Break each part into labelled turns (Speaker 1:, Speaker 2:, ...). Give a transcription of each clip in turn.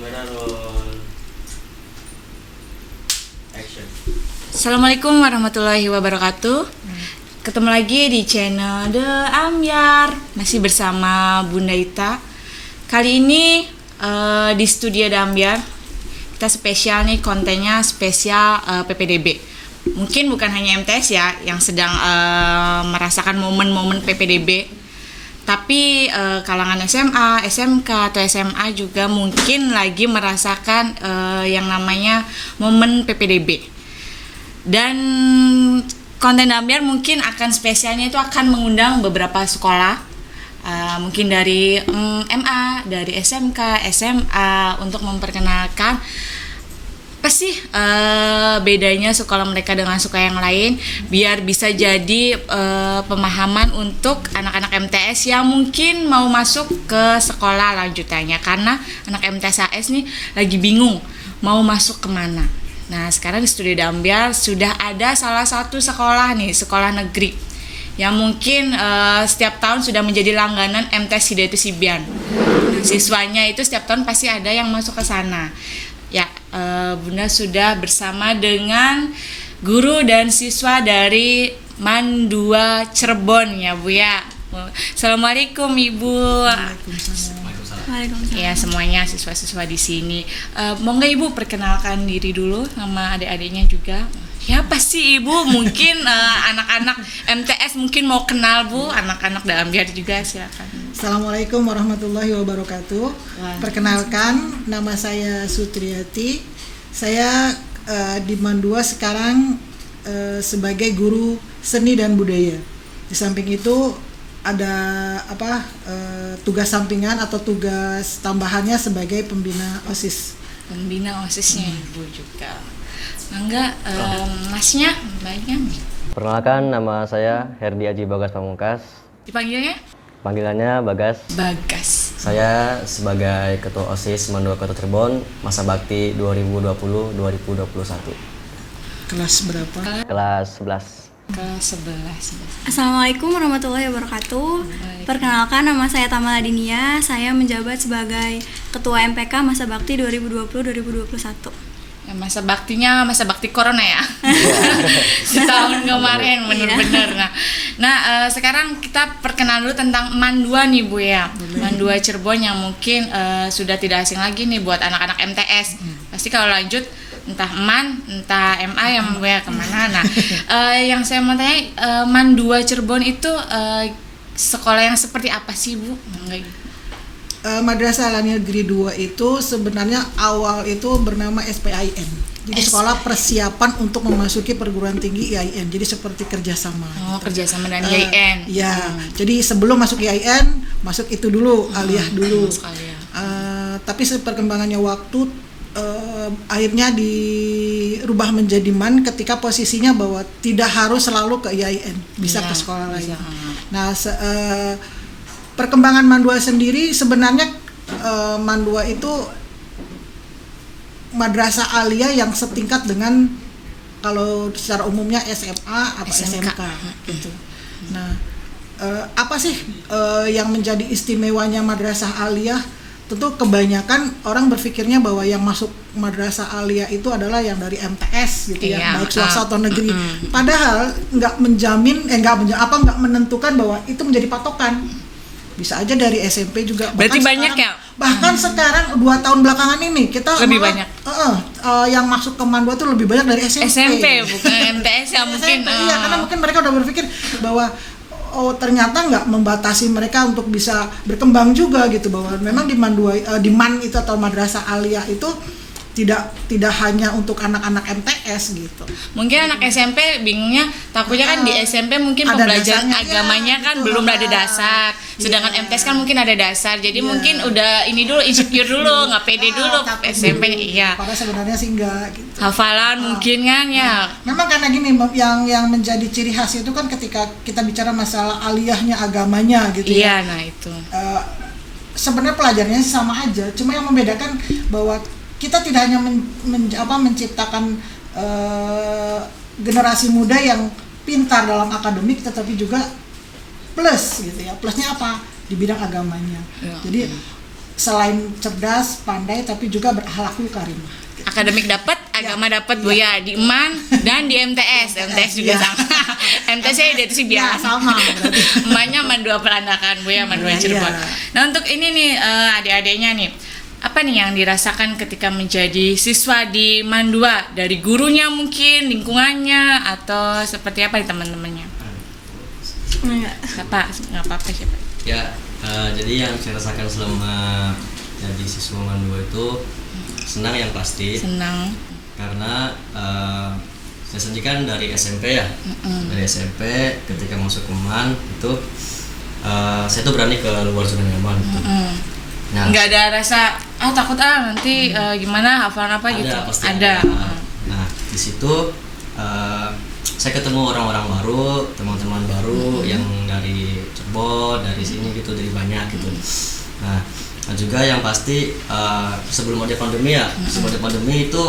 Speaker 1: Kamera roll. Action.
Speaker 2: Assalamualaikum warahmatullahi wabarakatuh. Ketemu lagi di channel The Ambyar. Masih bersama Bunda Ita. Kali ini di studio The Ambyar kita spesial nih, kontennya spesial PPDB. Mungkin bukan hanya MTS ya yang sedang merasakan momen-momen PPDB, tapi kalangan SMA, SMK atau SMA juga mungkin lagi merasakan yang namanya momen PPDB. Dan konten Ambyar mungkin akan spesialnya itu akan mengundang beberapa sekolah, mungkin dari MA, dari SMK, SMA, untuk memperkenalkan apa sih bedanya sekolah mereka dengan sekolah yang lain, biar bisa jadi pemahaman untuk anak-anak MTS yang mungkin mau masuk ke sekolah lanjutannya, karena anak MTS AS nih lagi bingung mau masuk kemana. Nah, sekarang di studio The Ambyar sudah ada salah satu sekolah nih, sekolah negeri yang mungkin setiap tahun sudah menjadi langganan MTS Hidayat Sibian. Siswanya itu setiap tahun pasti ada yang masuk ke sana. Ya, Bunda sudah bersama dengan guru dan siswa dari MAN 2 Cirebon ya, Bu ya. Assalamualaikum Ibu.
Speaker 3: Waalaikumsalam.
Speaker 2: Ya, semuanya siswa-siswa di sini. Mau nggak Ibu perkenalkan diri dulu sama adik-adiknya juga? Ya pasti Ibu, mungkin anak-anak MTS mungkin mau kenal Bu, anak-anak The Ambyar juga, silakan.
Speaker 3: Assalamualaikum warahmatullahi wabarakatuh. Perkenalkan, nama saya Sutriyati. Saya di MAN 2 sekarang sebagai guru seni dan budaya. Di samping itu ada tugas sampingan atau tugas tambahannya sebagai pembina OSIS.
Speaker 2: Pembina OSISnya Ibu juga. Enggak, masnya, mbaknya.
Speaker 4: Perkenalkan, nama saya Herdi Aji Bagas Pamungkas.
Speaker 2: Dipanggilnya?
Speaker 4: Panggilannya Bagas.
Speaker 2: Bagas.
Speaker 4: Saya sebagai Ketua OSIS MAN 2 Kota Cirebon, masa bakti 2020-2021.
Speaker 3: Kelas berapa?
Speaker 4: Kelas 11.
Speaker 2: Kelas 11.
Speaker 5: Assalamualaikum warahmatullahi wabarakatuh. Perkenalkan, nama saya Tamala Dinia. Saya menjabat sebagai Ketua MPK masa bakti 2020-2021.
Speaker 2: Ya, masa baktinya masa bakti corona ya. Setahun kemarin bener-bener. Nah, sekarang kita perkenalan dulu tentang MAN 2 nih Bu ya. MAN 2 Cirebon yang mungkin sudah tidak asing lagi nih buat anak-anak MTS. Pasti kalau lanjut entah MAN, entah MA yang Bu ya kemana. Nah, yang saya mau tanya, MAN 2 Cirebon itu sekolah yang seperti apa sih Bu?
Speaker 3: Madrasah Alamiah Negeri 2 itu sebenarnya awal itu bernama SPIN. Jadi sekolah persiapan untuk memasuki perguruan tinggi IAIN. Jadi seperti kerjasama.
Speaker 2: Oh, kerjasama dengan IAIN.
Speaker 3: Ya, jadi sebelum masuk IAIN, masuk itu dulu, aliyah dulu. Tapi perkembangannya waktu akhirnya dirubah menjadi MAN ketika posisinya bahwa tidak harus selalu ke IAIN, bisa ke sekolah lain. Nah, perkembangan MAN 2 sendiri sebenarnya MAN 2 itu madrasah aliyah yang setingkat dengan kalau secara umumnya SMA atau SMK gitu. Nah, apa sih yang menjadi istimewanya madrasah aliyah? Tentu kebanyakan orang berpikirnya bahwa yang masuk madrasah aliyah itu adalah yang dari MTS gitu ya, baik swasta atau negeri. Padahal nggak menentukan bahwa itu menjadi patokan. Bisa aja dari SMP juga.
Speaker 2: Berarti banyak ya?
Speaker 3: Bahkan sekarang 2 tahun belakangan ini kita
Speaker 2: lebih banyak.
Speaker 3: Yang masuk ke MAN 2 itu lebih banyak dari SMP.
Speaker 2: SMP bukan MTS ya mungkin.
Speaker 3: Iya, karena mungkin mereka udah berpikir bahwa ternyata nggak membatasi mereka untuk bisa berkembang juga gitu, bahwa memang di MAN 2 di MAN itu atau madrasah aliyah itu tidak hanya untuk anak-anak MTS gitu.
Speaker 2: Mungkin anak SMP bingungnya, takutnya kan di SMP mungkin pembelajaran agamanya kan belum ada dasar. Sedangkan MTS kan mungkin ada dasar. Jadi mungkin udah ini dulu, insecure dulu, nggak pede dulu SMP-nya. Iya.
Speaker 3: Padahal sebenarnya sih enggak gitu.
Speaker 2: Hafalan mungkin kan ya.
Speaker 3: Memang karena gini, yang menjadi ciri khas itu kan ketika kita bicara masalah aliyahnya, agamanya gitu ya.
Speaker 2: Iya, nah itu.
Speaker 3: Sebenarnya pelajarannya sama aja, cuma yang membedakan bahwa kita tidak hanya menciptakan generasi muda yang pintar dalam akademik, tetapi juga plus gitu ya. Plusnya apa? Di bidang agamanya.
Speaker 2: Ya.
Speaker 3: Jadi selain cerdas, pandai, tapi juga berakhlakul karimah.
Speaker 2: Akademik dapat, agama dapat Bu ya, di UMAN dan di MTS. MTS juga
Speaker 3: Iya.
Speaker 2: sama. MTS ya itu sih
Speaker 3: Ya,
Speaker 2: biasa.
Speaker 3: sama berarti.
Speaker 2: Emaknya Man 2 Perandakan Bu ya, Man 2 Cirebon.
Speaker 3: Iya.
Speaker 2: Nah, untuk ini nih adik-adiknya nih, apa nih yang dirasakan ketika menjadi siswa di Man 2, dari gurunya mungkin, lingkungannya, atau seperti apa nih teman-temannya?
Speaker 5: Enggak.
Speaker 2: Nggak apa-apa siapa?
Speaker 4: Ya, jadi yang saya rasakan selama jadi siswa Man 2 itu senang yang pasti,
Speaker 2: Senang.
Speaker 4: karena saya sendiri kan dari SMP ya. Dari SMP ketika masuk ke Man itu saya tuh berani ke luar zona nyaman gitu. Nah,
Speaker 2: Nggak ada rasa takut nanti gimana hafalan apa gitu.
Speaker 4: pasti
Speaker 2: Ada.
Speaker 4: Nah, di situ saya ketemu orang-orang baru, teman-teman baru yang dari Cirebon, dari sini gitu, dari banyak gitu. Nah, juga yang pasti sebelum ada pandemi ya, sebelum ada pandemi itu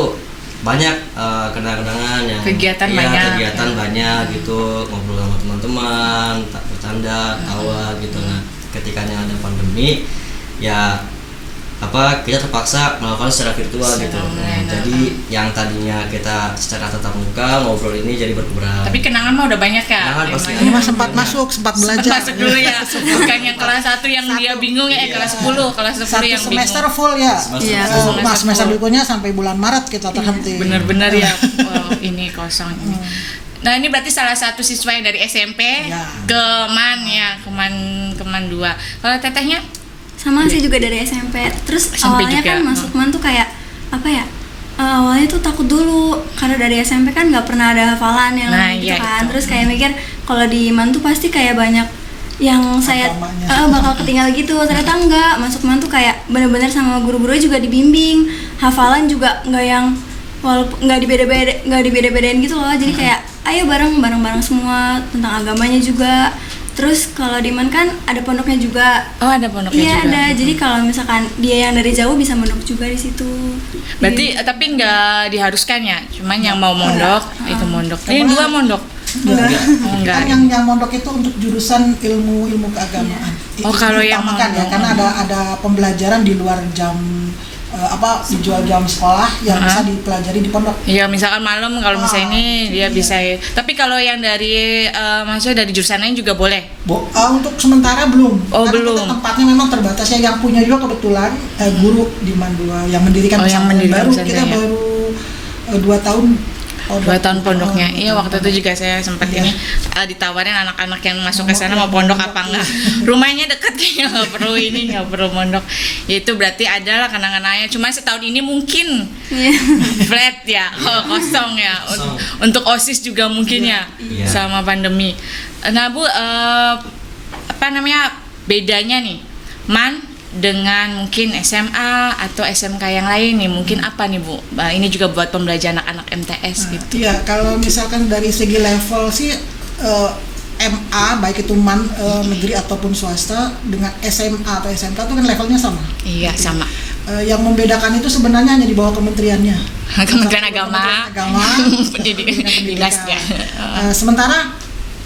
Speaker 4: banyak kenang-kenangan yang
Speaker 2: Kegiatan
Speaker 4: iya,
Speaker 2: banyak.
Speaker 4: kegiatan banyak gitu, ngobrol sama teman-teman, bercanda, tawa gitu. Nah, ketika ada pandemi ya kita terpaksa melakukan secara virtual gitu.
Speaker 2: online,
Speaker 4: Jadi yang tadinya kita secara tatap muka ngobrol ini jadi berkurang.
Speaker 2: Tapi kenangan mah udah banyak ya.
Speaker 4: Kenangan pasti
Speaker 2: Emang.
Speaker 3: Ini mah sempat masuk, sempat belajar.
Speaker 2: Masuk dulu ya. Bukan yang kelas 1 yang dia bingung ya, kelas 10, kelas 10
Speaker 3: Satu
Speaker 2: yang
Speaker 3: semester
Speaker 2: bingung.
Speaker 3: full ya.
Speaker 5: Iya.
Speaker 3: Semester berikutnya sampai bulan Maret kita terhenti.
Speaker 2: Bener-bener ya. Wow, ini kosong ini. Nah, ini berarti salah satu siswa yang dari SMP
Speaker 3: Ya.
Speaker 2: ke Man ya, ke Man 2. Kalau tetehnya?
Speaker 5: Sama sih juga dari SMP. Terus
Speaker 2: SMP
Speaker 5: awalnya
Speaker 2: juga.
Speaker 5: kan masuk Man tuh kayak apa ya? Awalnya tuh takut dulu karena dari SMP kan nggak pernah ada hafalan yang
Speaker 2: Nah,
Speaker 5: gitu
Speaker 2: iya,
Speaker 5: kan.
Speaker 2: itu.
Speaker 5: Terus kayak mikir kalau di Man tuh pasti kayak banyak yang saya
Speaker 3: Agamanya.
Speaker 5: bakal ketinggal gitu. Ternyata enggak. Masuk Man tuh kayak bener-bener sama guru-guru juga dibimbing. Hafalan juga nggak yang walaupun nggak dibeda-bedain gitu loh. Jadi kayak ayo bareng-bareng semua tentang agamanya juga. Terus kalau di Man kan ada pondoknya juga.
Speaker 2: Oh, ada pondoknya
Speaker 5: Iya
Speaker 2: juga.
Speaker 5: ada. Jadi kalau misalkan dia yang dari jauh bisa mondok juga di situ.
Speaker 2: Berarti tapi nggak diharuskan ya, cuman yang mau mondok itu mondok. Ini
Speaker 3: Karena-
Speaker 2: 2 mondok.
Speaker 3: Enggak.
Speaker 2: Oh, enggak.
Speaker 3: Kan yang mondok itu untuk jurusan ilmu keagamaan.
Speaker 2: Oh, kalau yang
Speaker 3: Diutamakan ya,
Speaker 2: mondok.
Speaker 3: karena ada pembelajaran di luar jam di luar jam sekolah yang bisa dipelajari di pondok.
Speaker 2: Iya, misalkan malam kalau misalnya ini dia bisa. Tapi kalau yang dari maksudnya dari jurusan lain juga boleh.
Speaker 3: Untuk sementara belum.
Speaker 2: Oh,
Speaker 3: Karena
Speaker 2: belum.
Speaker 3: kita tempatnya memang terbatas ya. Yang punya juga kebetulan guru di Man 2 yang mendirikan
Speaker 2: Oh, yang
Speaker 3: pesantren
Speaker 2: mendirikan
Speaker 3: baru. Kita
Speaker 2: pesantrennya.
Speaker 3: baru 2 tahun.
Speaker 2: 2 tahun pondoknya.
Speaker 3: Oh,
Speaker 2: Iya, waktu itu juga saya sempat
Speaker 3: Iya.
Speaker 2: ini ditawarin anak-anak yang masuk ke sana mau pondok apa enggak. Rumahnya deket kayaknya nggak perlu ini, nggak perlu mondok. Ya, itu berarti adalah kenangan-kenangannya. Cuma setahun ini mungkin
Speaker 5: Iya.
Speaker 2: flat ya, kosong ya.
Speaker 4: Kosong.
Speaker 2: Untuk OSIS juga mungkin ya
Speaker 4: Iya.
Speaker 2: sama pandemi. Nah, Bu, apa namanya bedanya nih Man dengan mungkin SMA atau SMK yang lain nih, mungkin apa nih Bu? Ini juga buat pembelajaran anak-anak MTS gitu.
Speaker 3: Iya, kalau misalkan dari segi level sih MA baik itu Man negeri ataupun swasta dengan SMA atau SMK itu kan levelnya sama.
Speaker 2: Iya, sama.
Speaker 3: Yang membedakan itu sebenarnya hanya di bawah kementeriannya.
Speaker 2: Kementerian Agama.
Speaker 3: Kementerian Agama,
Speaker 2: Pendidikan.
Speaker 3: Pendidikan.
Speaker 2: Dinasnya.
Speaker 3: Sementara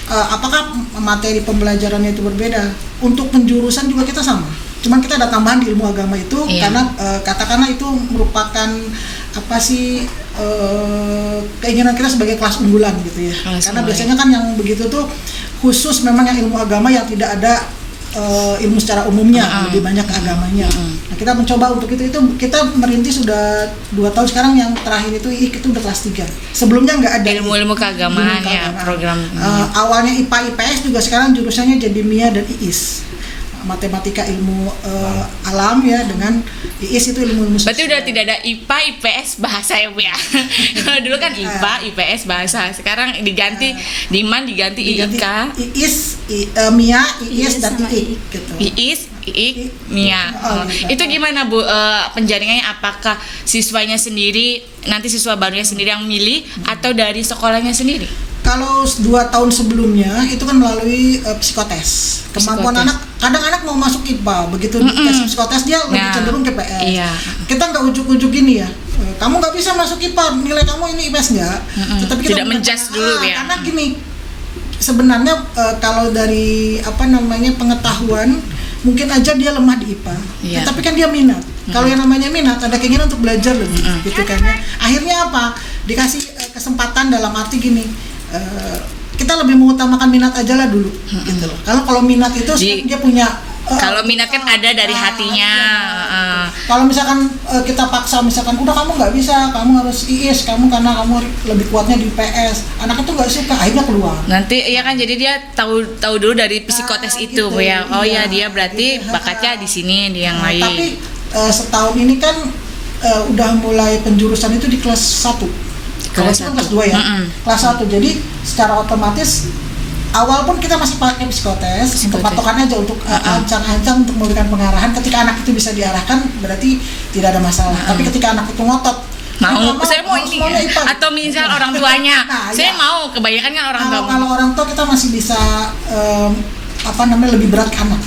Speaker 3: apakah materi pembelajarannya itu berbeda? Untuk penjurusan juga kita sama. Cuman kita ada tambahan di ilmu agama itu
Speaker 2: Iya.
Speaker 3: karena katakanlah itu merupakan apa sih keinginan kita sebagai kelas unggulan gitu ya.
Speaker 2: Kelas
Speaker 3: Karena
Speaker 2: unggulan.
Speaker 3: biasanya kan yang begitu tuh khusus memang yang ilmu agama yang tidak ada ilmu secara umumnya, lebih banyak agamanya. Nah, kita mencoba untuk itu kita merintis sudah 2 tahun sekarang, yang terakhir itu udah kelas 3. Sebelumnya nggak ada
Speaker 2: Ilmu-ilmu keagamaan
Speaker 3: ilmu
Speaker 2: ya,
Speaker 3: keagamaan.
Speaker 2: program.
Speaker 3: Awalnya IPA IPS juga sekarang jurusannya jadi MIA dan IIS. Matematika ilmu alam ya, dengan IIS itu ilmu
Speaker 2: Berarti
Speaker 3: sosial.
Speaker 2: udah tidak ada IPA, IPS, bahasa ya Bu ya. Kalau dulu kan IPA, IPS, bahasa. Sekarang diganti di MAN diganti
Speaker 3: diganti
Speaker 2: IIK,
Speaker 3: IIS, MIA, IIS
Speaker 5: IIS
Speaker 3: dan
Speaker 5: sama
Speaker 3: IIK
Speaker 5: IIK.
Speaker 3: gitu.
Speaker 2: IIS, IIK, MIA.
Speaker 3: Oh, gitu.
Speaker 2: Itu gimana Bu penjaringannya? Apakah siswanya sendiri, nanti siswa barunya sendiri yang milih atau dari sekolahnya sendiri?
Speaker 3: Kalau 2 tahun sebelumnya itu kan melalui psikotes. Kemampuan
Speaker 2: Psikotes.
Speaker 3: anak, kadang anak mau masuk IPA, begitu tes psikotes dia lebih
Speaker 2: Nah,
Speaker 3: cenderung ke PS.
Speaker 2: iya.
Speaker 3: Kita nggak ujuk-ujuk gini ya. Kamu nggak bisa masuk IPA, nilai kamu ini IPS nggak. Tetapi kita
Speaker 2: Tidak menjudge dulu ya.
Speaker 3: Karena gini, sebenarnya kalau dari pengetahuan mungkin aja dia lemah di IPA,
Speaker 2: Iya.
Speaker 3: tapi kan dia minat. Kalau yang namanya minat, ada keinginan untuk belajar lebih, gitu kan ya. Akhirnya apa? Dikasih kesempatan dalam arti gini, kita lebih mengutamakan minat aja lah dulu, gitu loh. Kalau minat itu dia punya.
Speaker 2: Kalau minat kan ada dari hatinya.
Speaker 3: Kalau misalkan kita paksa, misalkan udah kamu nggak bisa, kamu harus IIS, kamu karena kamu lebih kuatnya di PS, anak itu nggak suka, akhirnya keluar.
Speaker 2: Nanti iya kan, jadi dia tahu dulu dari psikotes itu
Speaker 3: gitu,
Speaker 2: ya. Oh
Speaker 3: iya.
Speaker 2: ya, dia berarti
Speaker 3: Jadi,
Speaker 2: bakatnya di sini, di yang lain.
Speaker 3: Tapi setahun ini kan udah mulai penjurusan itu di kelas 1. Kalau itu kan kelas 2 ya. Kelas 1. Jadi secara otomatis awal pun kita masih pakai psikotes untuk patokan aja, untuk ancang-ancang untuk memberikan pengarahan. Ketika anak itu bisa diarahkan berarti tidak ada masalah. Tapi ketika anak itu ngotot,
Speaker 2: saya mau ini ya. Atau misal orang tuanya, saya mau, kebanyakan kan orang tua.
Speaker 3: Kalau orang tua kita masih bisa lebih berat ke anak.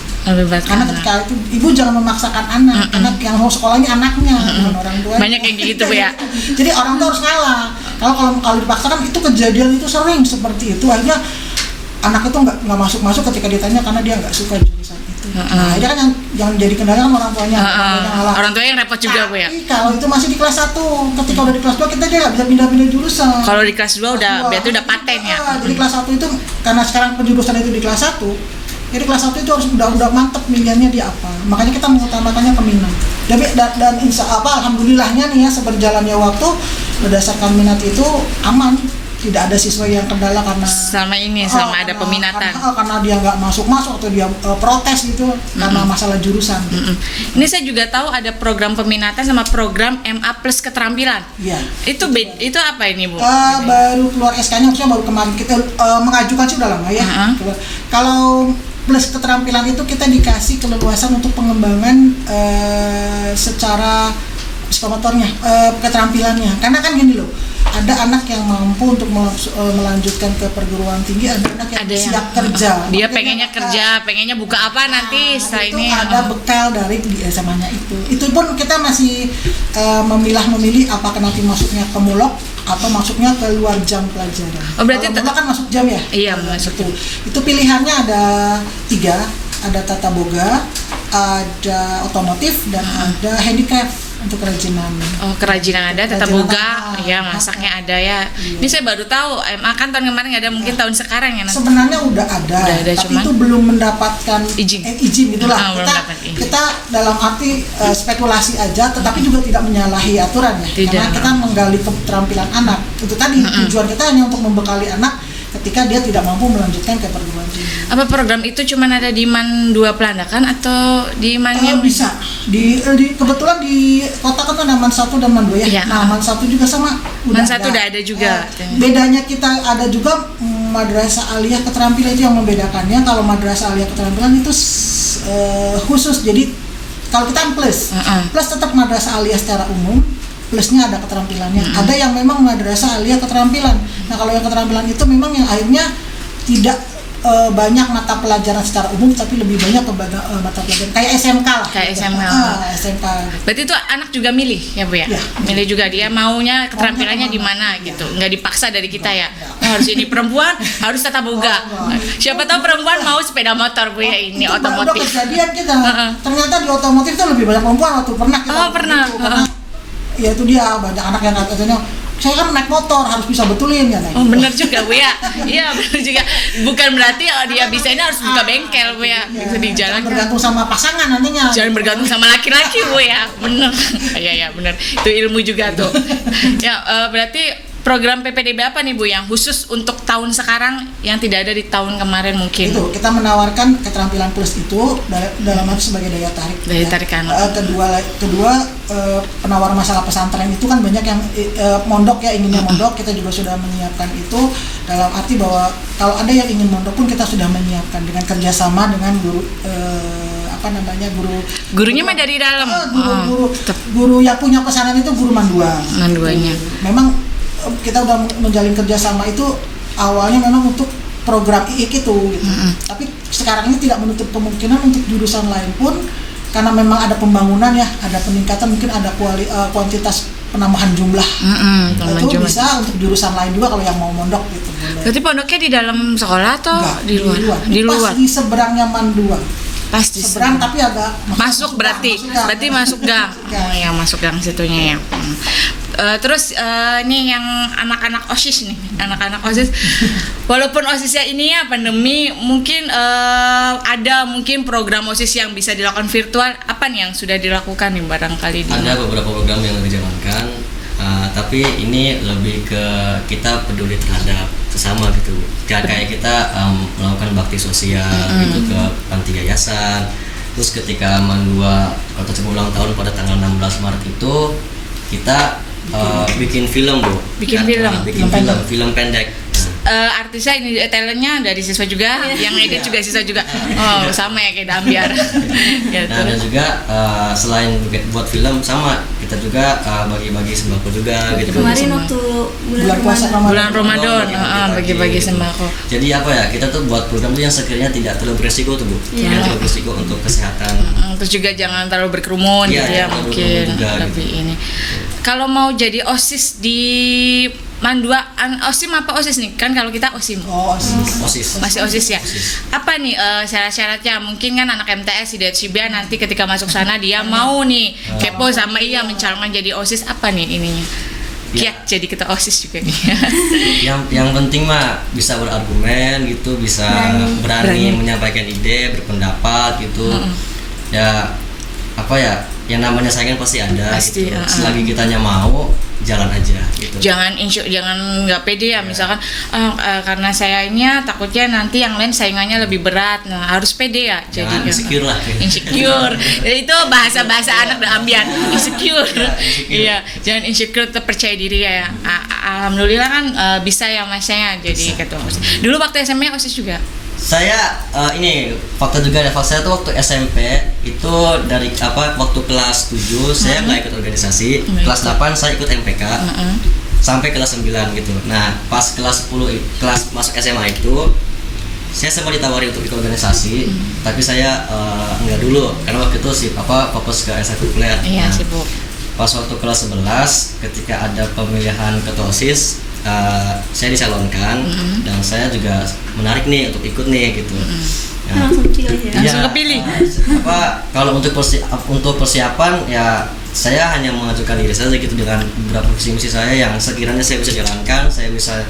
Speaker 3: Karena ketika itu ibu jangan memaksakan anak, karena yang mau sekolahnya anaknya, bukan orang tuanya.
Speaker 2: Banyak kayak gitu Bu ya.
Speaker 3: Jadi orang tua harus ngalah. Kalau dipaksakan, itu kejadian itu sering seperti itu. Akhirnya anak itu nggak masuk ketika ditanya karena dia nggak suka jurusan itu. Nah, ini kan yang jadi kendala kan orang tuanya.
Speaker 2: Orang tuanya yang repot juga Bu ya.
Speaker 3: Tapi kalau itu masih di kelas 1, ketika udah di kelas 2 kita dia nggak bisa pindah-pindah jurusan.
Speaker 2: Kalau di kelas 2 berarti udah paten ya.
Speaker 3: Jadi kelas 1 itu karena sekarang penjurusan itu di kelas 1. Jadi kelas 1 itu harus udah mantep pilihannya dia apa. Makanya kita mengutamakannya ke minat. Dan alhamdulillahnya nih ya, seberjalannya waktu berdasarkan minat itu aman. Tidak ada siswa yang kendala karena
Speaker 2: selama ada peminatan.
Speaker 3: Karena dia nggak masuk atau dia protes gitu karena masalah jurusan.
Speaker 2: Ini saya juga tahu ada program peminatan sama program MA plus keterampilan.
Speaker 3: Iya.
Speaker 2: Itu apa ini Bu?
Speaker 3: Baru keluar SK-nya, maksudnya baru kemarin kita mengajukan sih udah lama ya. Kalau plus keterampilan itu kita dikasih keleluasan untuk pengembangan secara psikomotornya, keterampilannya. Karena kan gini loh, ada anak yang mampu untuk melanjutkan ke perguruan tinggi, ada anak yang siap kerja.
Speaker 2: Dia pengennya kerja, pengennya buka apa nanti setelah
Speaker 3: itu
Speaker 2: ini.
Speaker 3: Ada bekal dari di SMA-nya itu. Itu pun kita masih memilih apakah nanti masuknya ke mulok atau masuknya ke luar jam pelajaran.
Speaker 2: Oh, berarti
Speaker 3: mulok kan masuk jam ya?
Speaker 2: Iya, masuk.
Speaker 3: Itu pilihannya ada 3, ada tata boga, ada otomotif, dan ada handicraft untuk kerajinan.
Speaker 2: Oh, kerajinan ada, tata boga, ya masaknya ada ya. Ini saya baru tahu, MA kan tahun kemarin nggak ada, mungkin tahun sekarang ya.
Speaker 3: Sebenarnya udah ada tapi cuman itu belum mendapatkan izin gitulah. Kita dalam arti spekulasi aja, tetapi juga tidak menyalahi aturan ya. Karena kita menggali keterampilan anak. Itu tadi tujuan kita hanya untuk membekali anak ketika dia tidak mampu melanjutkan ke perguruan tinggi.
Speaker 2: Apa program itu cuma ada di MAN 2 Pelandakan atau di MAN yang
Speaker 3: bisa kebetulan di kota kan ada MAN 1 dan MAN 2 ya. Nah, MAN 1 juga sama.
Speaker 2: MAN 1 udah ada juga.
Speaker 3: Bedanya kita ada juga madrasah aliyah keterampilan, itu yang membedakannya. Kalau madrasah aliyah keterampilan itu khusus. Jadi kalau kita plus tetap madrasah aliyah secara umum, plusnya ada keterampilannya. Ada yang memang madrasah aliyah keterampilan. Nah, kalau yang keterampilan itu memang yang akhirnya tidak banyak mata pelajaran secara umum, tapi lebih banyak kepada mata pelajaran kayak SMK lah.
Speaker 2: Kayak SMK.
Speaker 3: SMK.
Speaker 2: Berarti itu anak juga milih ya Bu ya? Milih juga, dia maunya keterampilannya di mana gitu. Nggak dipaksa dari kita ya. Harus ini perempuan, harus tata boga. Siapa tahu perempuan mau sepeda motor Bu ya, ini otomotif.
Speaker 3: Itu kejadian kita. Ternyata di otomotif itu lebih banyak perempuan waktu pernah kita.
Speaker 2: Pernah.
Speaker 3: Ya itu dia, banyak anak yang katanya saya kan naik motor harus bisa betulin ya.
Speaker 2: Benar juga Bu ya. Iya benar juga. Bukan berarti dia bisa ini harus buka bengkel Bu ya. Bisa di jalan.
Speaker 3: Bergantung sama pasangan nantinya.
Speaker 2: Jangan bergantung sama laki-laki Bu ya. Benar. Iya benar. Itu ilmu juga tuh. Ya berarti program PPDB apa nih Bu yang khusus untuk tahun sekarang yang tidak ada di tahun kemarin mungkin?
Speaker 3: Itu kita menawarkan keterampilan plus itu dalam arti sebagai daya tarik.
Speaker 2: Daya tarik anak.
Speaker 3: Kedua penawar masalah pesantren itu kan banyak yang mondok ya, inginnya mondok. Kita juga sudah menyiapkan itu dalam arti bahwa kalau ada yang ingin mondok pun kita sudah menyiapkan dengan kerjasama dengan guru
Speaker 2: gurunya mah dari dalam.
Speaker 3: Guru yang punya pesantren itu guru manduanya. Memang kita udah menjalin kerjasama itu awalnya memang untuk program IIK itu gitu. Tapi sekarang ini tidak menutup kemungkinan untuk jurusan lain pun, karena memang ada pembangunan ya, ada peningkatan, mungkin ada kuantitas penambahan jumlah. Itu bisa untuk jurusan lain juga kalau yang mau mondok gitu.
Speaker 2: Berarti pondoknya di dalam sekolah atau di luar?
Speaker 3: Di luar. Pas di seberangnya MAN 2.
Speaker 2: Pas di
Speaker 3: seberang tapi agak
Speaker 2: masuk berarti masuk gang. Oh ya, masuk gang situnya ya. Terus ini yang anak-anak OSIS nih, anak-anak OSIS. Walaupun OSISnya ini ya pandemi, mungkin ada mungkin program OSIS yang bisa dilakukan virtual. Apa nih yang sudah dilakukan nih barangkali?
Speaker 4: Ada beberapa program yang dijalankan, tapi ini lebih ke kita peduli terhadap sesama gitu. Kayak kita melakukan bakti sosial gitu ke panti yayasan. Terus ketika Mandua atau ulang tahun pada tanggal 16 Maret itu kita bikin film, Bu.
Speaker 2: Bikin
Speaker 4: film pendek.
Speaker 2: Artisnya ini talentnya dari siswa juga, yang edit juga siswa juga. Oh, sama ya kayak Dambiar. Gitu.
Speaker 4: Nah, dan juga selain buat film sama kita juga bagi-bagi sembako juga gitu.
Speaker 5: Kemarin waktu
Speaker 3: bulan
Speaker 2: Ramadan, bagi-bagi sembako.
Speaker 4: Jadi apa ya, kita tuh buat program tuh yang sekiranya tidak terlalu beresiko tuh, Bu. Tidak terlalu beresiko untuk kesehatan.
Speaker 2: Terus juga jangan terlalu berkerumun gitu ya, mungkin lebih gitu. Ini. Kalau mau jadi OSIS di Mandua, OSIM apa OSIS nih? Kan kalau kita OSIM.
Speaker 4: OSIS.
Speaker 2: Masih OSIS ya. Apa nih syarat-syaratnya? Mungkin kan anak MTS di Cibia nanti ketika masuk sana dia mau nih kepo sama mencalonkan jadi OSIS, apa nih ininya? Kiat jadi ketua OSIS juga nih.
Speaker 4: yang penting mah bisa berargumen gitu, bisa berani menyampaikan ide, berpendapat gitu. Ya apa ya? Yang namanya saingan pasti ada. Gitu. Selagi kitanya mau, jalan aja gitu.
Speaker 2: Jangan nggak pede ya, misalkan karena saya ini takutnya nanti yang lain saingannya lebih berat. Nah, harus pede ya.
Speaker 4: Jangan
Speaker 2: jadi
Speaker 4: insecure lah.
Speaker 2: Insecure. Itu bahasa anak dan ambian. Insecure. Iya, jangan insecure, tetap percaya diri ya. Alhamdulillah kan bisa ya masnya jadi ketua OSIS. Dulu waktu SMA OSIS juga.
Speaker 4: Saya ini fakta juga ada, saya tuh waktu SMP itu dari waktu kelas 7 saya nggak ikut organisasi, kelas 8 saya ikut MPK sampai kelas 9 gitu. Nah pas kelas 10 kelas masuk SMA itu saya sempat ditawari untuk ikut organisasi, tapi saya enggak dulu karena waktu itu fokus ke ekstrakurikuler.
Speaker 2: Iya, sibuk.
Speaker 4: Pas waktu kelas 11 ketika ada pemilihan ketua OSIS, saya dicalonkan dan saya juga menarik nih untuk ikut nih gitu.
Speaker 5: Langsung pilih ya.
Speaker 2: Langsung kepilih.
Speaker 4: Kalau untuk persiapan ya saya hanya mengajukan diri saja gitu dengan beberapa visi misi saya yang sekiranya saya bisa jalankan, saya bisa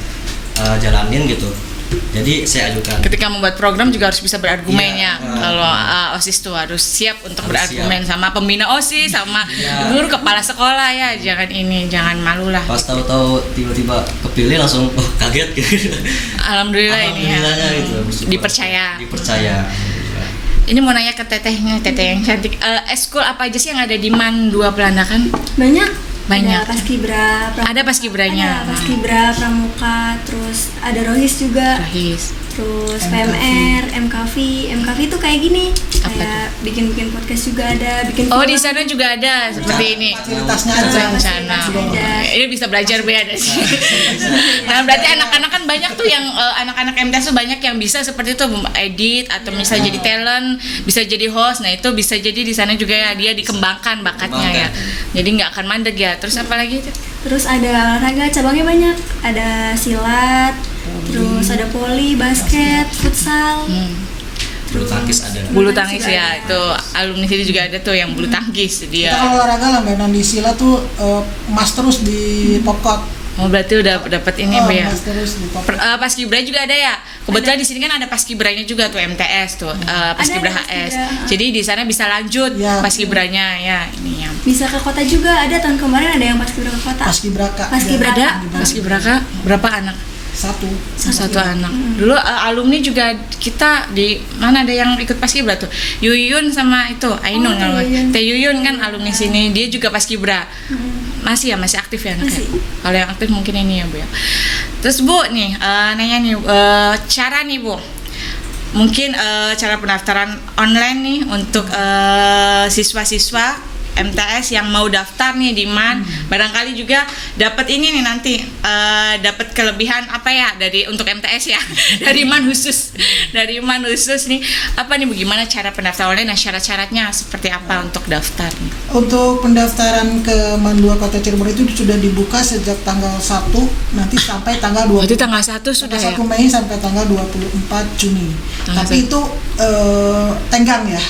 Speaker 4: jalanin gitu. Jadi saya ajukan.
Speaker 2: Ketika membuat program juga harus bisa berargumennya. Kalau OSIS tuh harus siap untuk berargumen sama pembina OSIS, sama guru kepala sekolah ya. Jangan malu lah.
Speaker 4: Pas tahu-tahu tiba-tiba kepilih langsung kaget gitu.
Speaker 2: Alhamdulillah ini ya.
Speaker 4: Gitu.
Speaker 2: Dipercaya.
Speaker 4: Ini
Speaker 2: Ini mau nanya ke teteh yang cantik. Eskul apa aja sih yang ada di Mandua Pelandakan?
Speaker 5: Banyak.
Speaker 2: Banyak.
Speaker 5: Ada
Speaker 2: Paskibranya.
Speaker 5: Ada Paskibra, Pramuka, terus ada Rohis juga. Terus PMR, MKV itu kayak gini. Kayak bikin podcast juga ada, bikin
Speaker 2: Oh, di sana juga ada seperti ini.
Speaker 3: Fasilitasnya aja.
Speaker 2: Rencana. Ini bisa belajar ada sih. Nah, berarti anak-anak kan banyak tuh yang anak-anak MTS tuh banyak yang bisa seperti itu edit atau misalnya jadi talent, bisa jadi host. Nah, itu bisa jadi di sana juga ya dia dikembangkan bakatnya ya. Jadi nggak akan mandek ya. Terus apa lagi itu?
Speaker 5: Terus ada olahraga cabangnya banyak. Ada silat, terus ada voli, basket, futsal.
Speaker 2: Bulu tangkis ya, itu alumni sini juga ada tuh yang bulu tangkis dia.
Speaker 3: Kita kalau olahraga langganan di silat tuh emas terus di Popkot.
Speaker 2: Oh, berarti udah dapat ini Bu ya.
Speaker 3: Emas terus di Popkot.
Speaker 2: Paskibra juga ada ya. Kebetulan di sini kan ada Paskibranya juga tuh MTS tuh, Paskibra HS. Jadi di sana bisa lanjut Paskibranya ya ini ya.
Speaker 5: Bisa ke kota juga, ada tahun kemarin ada yang Paskibra ke kota.
Speaker 3: Paskibraka.
Speaker 2: Ada Paskibraka berapa anak? Satu anak. Dulu alumni juga kita di mana ada yang ikut Paskibra tuh. Yuyun sama itu Ainun Teh Yuyun kan alumni sini, dia juga Paskibra. Masih aktif ya anaknya. Kalau yang aktif mungkin ini ya Bu ya. Terus Bu nih nanya nih cara nih Bu. Mungkin cara pendaftaran online nih untuk siswa-siswa MTS yang mau daftar nih di MAN, barangkali juga dapat ini nih nanti dapat kelebihan apa ya dari untuk MTS ya dari MAN khusus nih apa nih bagaimana cara pendaftaran online, nah syarat-syaratnya seperti apa untuk daftar nih?
Speaker 3: Untuk pendaftaran ke MAN 2 Kota Cirebon itu sudah dibuka sejak tanggal 1 nanti sampai tanggal 20.
Speaker 2: Berarti tanggal 1 sudah ya?
Speaker 3: 1 Mei sampai tanggal 24 Juni. Tapi itu tenggang ya.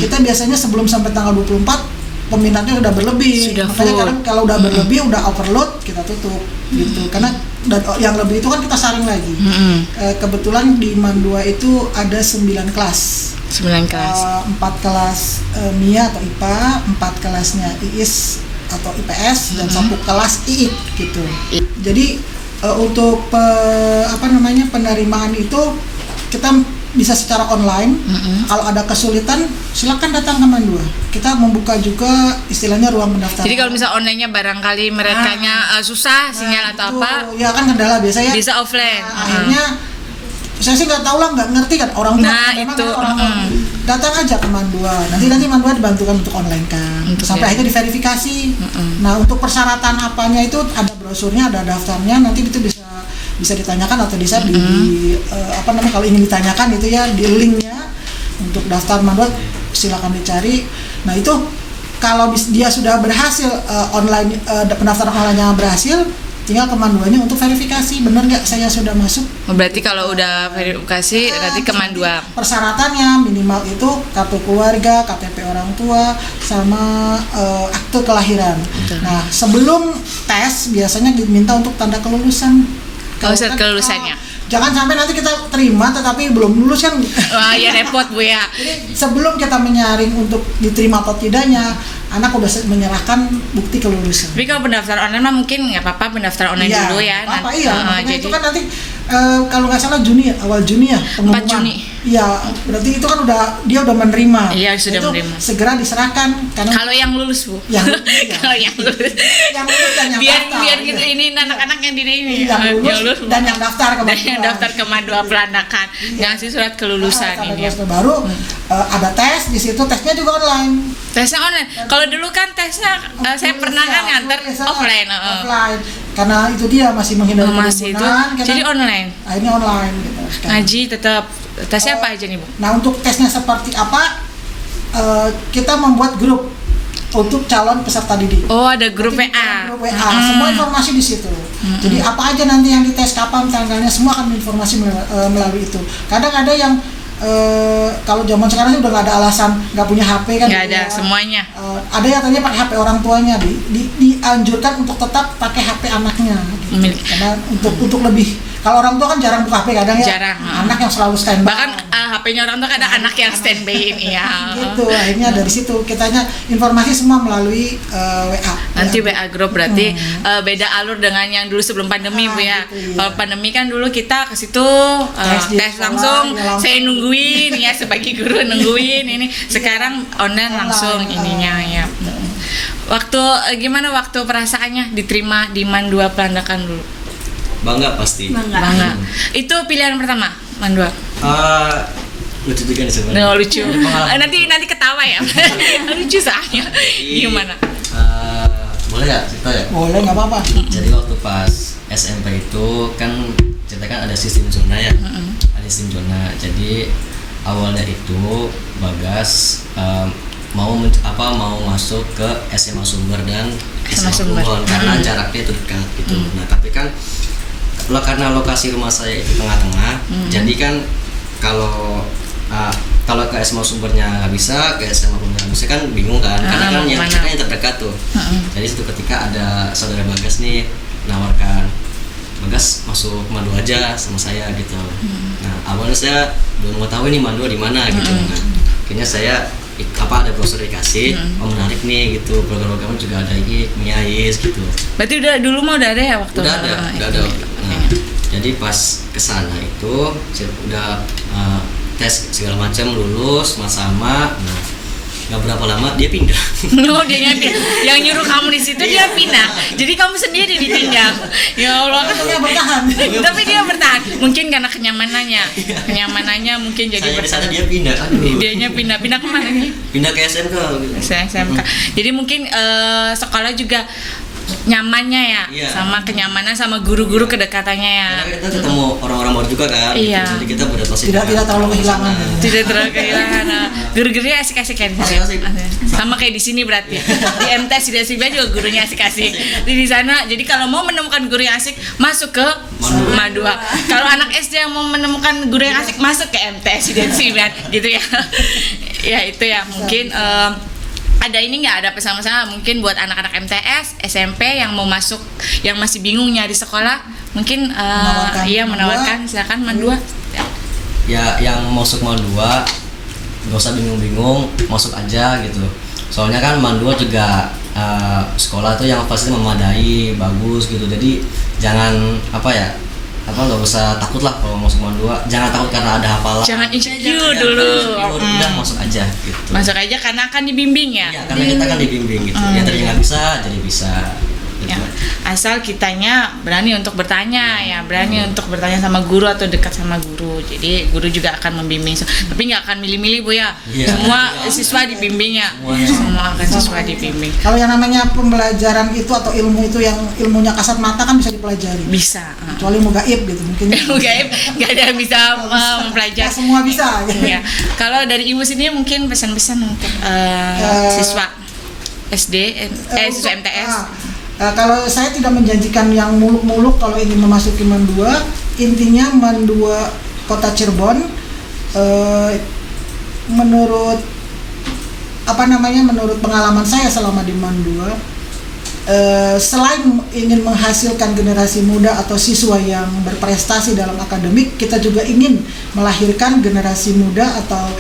Speaker 3: Kita biasanya sebelum sampai tanggal 24 peminatnya sudah berlebih.
Speaker 2: Sudah
Speaker 3: Makanya
Speaker 2: full.
Speaker 3: kadang kalau udah berlebih, udah overload, kita tutup gitu. Karena dan yang lebih itu kan kita saring lagi. Kebetulan di MAN 2 itu ada 9 kelas.
Speaker 2: 9 kelas.
Speaker 3: 4 kelas MIA atau IPA, 4 kelasnya IIS atau IPS dan 1 kelas IIP gitu. Jadi untuk penerimaan itu kita bisa secara online. Kalau ada kesulitan silakan datang ke MAN 2. Kita membuka juga istilahnya ruang pendaftaran.
Speaker 2: Jadi kalau misal online-nya barangkali merekanya susah sinyal atau
Speaker 3: itu,
Speaker 2: apa,
Speaker 3: ya kan kendala biasanya.
Speaker 2: bisa offline.
Speaker 3: Akhirnya saya sih nggak tahu lah, nggak ngerti kan orang tua.
Speaker 2: Nah,
Speaker 3: memang
Speaker 2: itu,
Speaker 3: kan orang datang aja ke MAN 2. Nanti MAN 2 dibantukan untuk online kan.
Speaker 2: Untuk
Speaker 3: Sampai
Speaker 2: ya.
Speaker 3: akhirnya diverifikasi. Nah, untuk persyaratan apanya itu ada brosurnya, ada daftarnya. Nanti itu bisa ditanyakan atau bisa kalau ingin ditanyakan itu ya di linknya untuk daftar MAN 2 silakan dicari. Nah, itu kalau dia sudah berhasil online pendaftaran online-nya berhasil, tinggal ke MAN 2-nya untuk verifikasi benar nggak saya sudah masuk.
Speaker 2: Berarti kalau udah verifikasi nanti ke MAN 2.
Speaker 3: Persyaratannya minimal itu kartu keluarga, KTP orang tua, sama akte kelahiran. Nah, sebelum tes biasanya diminta untuk tanda kelulusan.
Speaker 2: Surat kelulusannya.
Speaker 3: Jangan sampai nanti kita terima tetapi belum lulus kan.
Speaker 2: Wah, ya repot Bu ya.
Speaker 3: Jadi sebelum kita menyaring untuk diterima atau tidaknya, anak udah menyerahkan bukti kelulusan.
Speaker 2: Tapi kalau pendaftaran online mah mungkin nggak apa-apa pendaftaran online dulu ya.
Speaker 3: Apa iya? Makanya
Speaker 2: jadi
Speaker 3: itu kan nanti kalau nggak salah Juni ya, awal Juni ya pengumuman.
Speaker 2: 4 Juni.
Speaker 3: Iya, berarti itu kan dia udah menerima.
Speaker 2: Iya, sudah
Speaker 3: itu
Speaker 2: menerima.
Speaker 3: Segera diserahkan karena
Speaker 2: kalau yang lulus Bu.
Speaker 3: Yang lulus, iya.
Speaker 2: Kalau yang lulus.
Speaker 3: Yang lulus dan yang
Speaker 2: biar
Speaker 3: daftar,
Speaker 2: biar
Speaker 3: gitu.
Speaker 2: gitu ini anak-anak yang di ini.
Speaker 3: Yang lulus dan yang daftar ke MAN 2.
Speaker 2: Dan yang daftar ke MAN 2 pelanakan. Ngasih surat kelulusan ini.
Speaker 3: Baru ada tes di situ, tesnya juga online.
Speaker 2: Tesnya online. Kalau dulu kan tesnya saya pernah kan nganter offline.
Speaker 3: Offline. Karena itu dia masih menghindari
Speaker 2: Masih itu.
Speaker 3: kerumunan,
Speaker 2: Jadi online.
Speaker 3: akhirnya online gitu. sekarang.
Speaker 2: Ngaji tetap tesnya apa aja nih Bu?
Speaker 3: Nah, untuk tesnya seperti apa? Kita membuat grup untuk calon peserta didik.
Speaker 2: Oh, ada grup
Speaker 3: Nanti
Speaker 2: WA.
Speaker 3: Grup WA, semua informasi di situ. Jadi apa aja nanti yang dites, kapan tanggalnya, semua akan informasi melalui itu. Kadang ada yang kalau zaman sekarang sih udah nggak ada alasan nggak punya HP kan?
Speaker 2: Nggak ada,
Speaker 3: ya.
Speaker 2: semuanya.
Speaker 3: Ada yang tadinya pakai HP orang tuanya, dianjurkan untuk tetap pakai HP anaknya. Gitu. Karena untuk lebih, kalau orang tua kan jarang buka HP kadang ya.
Speaker 2: Jarang.
Speaker 3: Anak yang selalu standby.
Speaker 2: Bahkan HP-nya orang tua ada anak yang standby-in ya.
Speaker 3: Gitu, akhirnya dari situ kitanya informasi semua melalui WA.
Speaker 2: Nanti WA grup berarti beda alur dengan yang dulu sebelum pandemi Bu ya.
Speaker 3: Gitu, iya.
Speaker 2: Kalau pandemi kan dulu kita ke situ
Speaker 3: di
Speaker 2: tes
Speaker 3: sekolah,
Speaker 2: langsung,
Speaker 3: ya langsung.
Speaker 2: saya nungguin ya sebagai guru nungguin ini. Sekarang online langsung ininya ya. Waktu gimana waktu perasaannya diterima di MAN 2 Pelandakan dulu?
Speaker 4: Bangga pasti.
Speaker 2: Bangga. Itu pilihan pertama MAN 2.
Speaker 4: Lucu juga nih sebenarnya.
Speaker 2: Lucu. Nanti ketawa ya. Lucu soalnya. Gimana?
Speaker 4: Boleh ya cerita ya?
Speaker 3: Boleh, nggak apa-apa.
Speaker 4: Jadi waktu pas SMP itu kan ceritakan ada sistem zona ya. Ada sistem zona. Jadi awalnya itu Bagas mau masuk ke SMA Sumber dan SMA Kumhon karena jaraknya itu dekat gitu. Nah, tapi kan karena lokasi rumah saya itu tengah-tengah, jadi kan kalau ke SMA Sumbernya nggak bisa, ke SMA Kumhon nggak bisa kan bingung kan, karena kan yang kita yang terdekat tuh. Jadi suatu ketika ada saudara Bagas nih nawarkan, Bagas masuk MAN 2 aja sama saya gitu. Nah, awalnya saya belum mau tahu ini MAN 2 di mana gitu. Nah, akhirnya saya ada brosur dikasih, menarik nih gitu, program-programnya juga ada MIAIS gitu.
Speaker 2: Berarti dulu udah ada ya waktu?
Speaker 4: Udah ada. Nah, jadi pas kesana itu saya udah tes segala macam lulus sama. Nah, nggak berapa lama dia pindah.
Speaker 2: Oh, dia yang nyuruh kamu di situ dia pindah. Jadi kamu sendiri ditinggal. Ya Allah.
Speaker 3: Untungnya bertahan.
Speaker 2: Tapi dia bertahan. Mungkin karena kenyamanannya. Kenyamanannya mungkin jadi
Speaker 4: Saya di sana
Speaker 2: bertahan.
Speaker 4: dia pindah. Aduh.
Speaker 2: Dianya pindah kemana nih?
Speaker 4: Pindah ke SMK.
Speaker 2: SMK. Jadi mungkin sekolah juga nyamannya ya,
Speaker 4: Iya.
Speaker 2: sama kenyamanan sama guru-guru kedekatannya ya.
Speaker 4: Karena kita ketemu orang-orang baru juga kan.
Speaker 2: Iya.
Speaker 4: Jadi kita beradaptasi.
Speaker 3: Tidak terlalu kehilangan.
Speaker 2: Tidak terlalu kehilangan. Guru-gurunya asik-asik kan?
Speaker 4: Asik-asik.
Speaker 2: Sama kayak di sini berarti. Di MTS di SIB juga gurunya asik-asik. Di sana. Jadi kalau mau menemukan guru yang asik, masuk ke Madua. Kalau anak SD yang mau menemukan guru yang asik, masuk ke MTS di SIB gitu ya. Ya itu ya mungkin. Ada ini nggak, ada pesan-pesan mungkin buat anak-anak MTS, SMP yang mau masuk, yang masih bingung nyari sekolah, mungkin menawarkan silakan Madua.
Speaker 4: Ya yang masuk Mandua nggak usah bingung-bingung, masuk aja gitu. Soalnya kan Mandua juga sekolah tuh yang pasti memadai, bagus gitu. Jadi jangan nggak usah takut lah kalau masuk Mandua. Jangan takut karena ada hafalan.
Speaker 2: Jangan insecure dulu.
Speaker 4: Udah masuk aja gitu.
Speaker 2: Masuk aja karena akan dibimbing ya.
Speaker 4: Iya, karena kita kan dibimbing gitu. Yang tadinya nggak bisa jadi bisa. Gitu.
Speaker 2: Ya, asal kitanya berani untuk bertanya ya, berani untuk bertanya sama guru atau dekat sama guru. Jadi guru juga akan membimbing, tapi nggak akan milih-milih Bu ya.
Speaker 4: Iya.
Speaker 2: Semua siswa dibimbing ya.
Speaker 4: Semuanya.
Speaker 2: Semua akan siswa dibimbing.
Speaker 3: Kalau yang namanya pembelajaran itu atau ilmu itu yang ilmunya kasat mata kan bisa dipelajari.
Speaker 2: Bisa.
Speaker 3: Kecuali ilmu gaib gitu mungkin.
Speaker 2: Ilmu gaib nggak ada yang bisa mempelajari.
Speaker 3: Ya, semua bisa.
Speaker 2: Ya. Kalau dari ibu sendiri mungkin pesan-pesan untuk siswa SD, siswa MTS.
Speaker 3: Kalau saya tidak menjanjikan yang muluk-muluk kalau ingin memasuki Mandua, intinya Mandua Kota Cirebon menurut pengalaman saya selama di Mandua, selain ingin menghasilkan generasi muda atau siswa yang berprestasi dalam akademik, kita juga ingin melahirkan generasi muda atau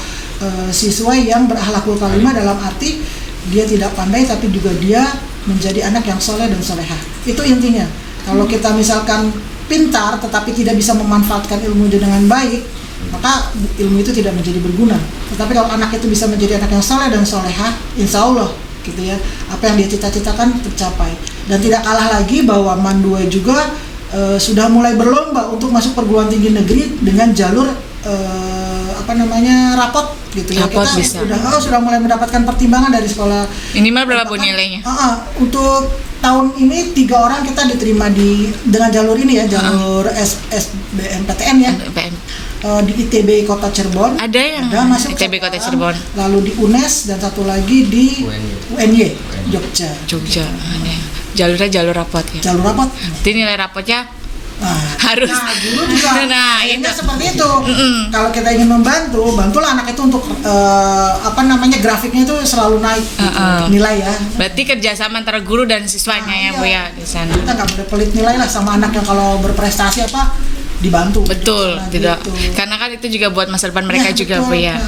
Speaker 3: siswa yang berakhlakul karimah, dalam arti dia tidak pandai tapi juga dia menjadi anak yang soleh dan solehah. Itu intinya. Kalau kita misalkan pintar tetapi tidak bisa memanfaatkan ilmu itu dengan baik, maka ilmu itu tidak menjadi berguna. Tetapi kalau anak itu bisa menjadi anak yang soleh dan solehah, insya Allah gitu ya, apa yang dia cita-citakan tercapai. Dan tidak kalah lagi bahwa Mandua juga sudah mulai berlomba untuk masuk perguruan tinggi negeri dengan jalur rapot gitu ya.
Speaker 2: Rapot
Speaker 3: Kita
Speaker 2: bisa.
Speaker 3: sudah mulai mendapatkan pertimbangan dari sekolah.
Speaker 2: Minimal berapa Bu nilainya?
Speaker 3: Untuk tahun ini 3 orang kita diterima dengan jalur ini ya, jalur SBMPTN ya.
Speaker 2: PTN.
Speaker 3: Di ITB Kota Cirebon.
Speaker 2: Ada yang
Speaker 3: masuk
Speaker 2: ITB Kota
Speaker 3: sekarang.
Speaker 2: Cirebon.
Speaker 3: Lalu di UNES dan satu lagi di UNY Jogja.
Speaker 2: Jogja. Ada. Jalurnya jalur rapot ya.
Speaker 3: Jalur rapot.
Speaker 2: Jadi nilai rapotnya harus.
Speaker 3: Dulu juga
Speaker 2: Nah,
Speaker 3: kayaknya
Speaker 2: itu.
Speaker 3: seperti itu. Kalau kita ingin bantulah anak itu untuk grafiknya itu selalu naik gitu, nilai ya.
Speaker 2: Berarti kerjasama antara guru dan siswanya ya Bu ya di sana.
Speaker 3: Kita nggak boleh pelit nilai lah sama anak yang kalau berprestasi dibantu.
Speaker 2: Betul,
Speaker 3: Nah,
Speaker 2: tidak.
Speaker 3: gitu.
Speaker 2: Karena kan itu juga buat masa depan mereka
Speaker 3: Ya,
Speaker 2: juga
Speaker 3: betul.
Speaker 2: Bu ya.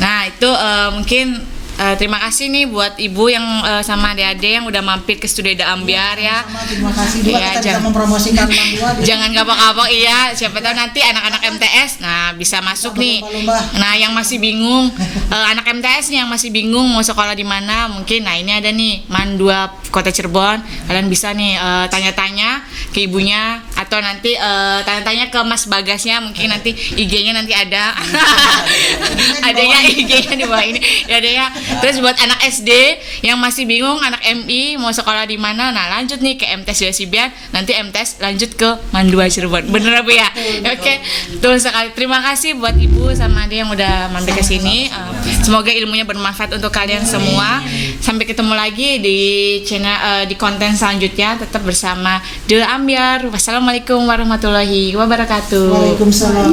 Speaker 2: Nah, itu mungkin terima kasih nih buat Ibu yang sama adik-adik yang udah mampir ke Studio The Ambiar ya.
Speaker 3: Sama, terima kasih juga
Speaker 2: Iya,
Speaker 3: kita bisa
Speaker 2: jangan-
Speaker 3: mempromosikan Mandua.
Speaker 2: Jangan kapok-kapok iya, siapa tahu nanti anak-anak MTS bisa masuk nih.
Speaker 3: berlomba-lomba.
Speaker 2: Nah, yang masih bingung anak MTS nih yang masih bingung mau sekolah di mana, mungkin ini ada nih Mandua Kota Cirebon. Kalian bisa nih tanya-tanya ke ibunya atau nanti tanya-tanya ke Mas Bagasnya, mungkin nanti IG-nya nanti ada. Adanya IG-nya di bawah ini. Ya ada ya. Terus buat anak SD yang masih bingung anak MI mau sekolah di mana, nah lanjut nih ke MTS Yosibian, nanti MTS lanjut ke Mandua Cirebon. Bener Bu ya? Oke. Betul sekali. Terima kasih buat Ibu sama Ade yang udah mampir ke sini. Semoga ilmunya bermanfaat untuk kalian semua. Sampai ketemu lagi di channel di konten selanjutnya, tetap bersama The Ambiar. Wassalamualaikum warahmatullahi wabarakatuh.
Speaker 3: Waalaikumsalam.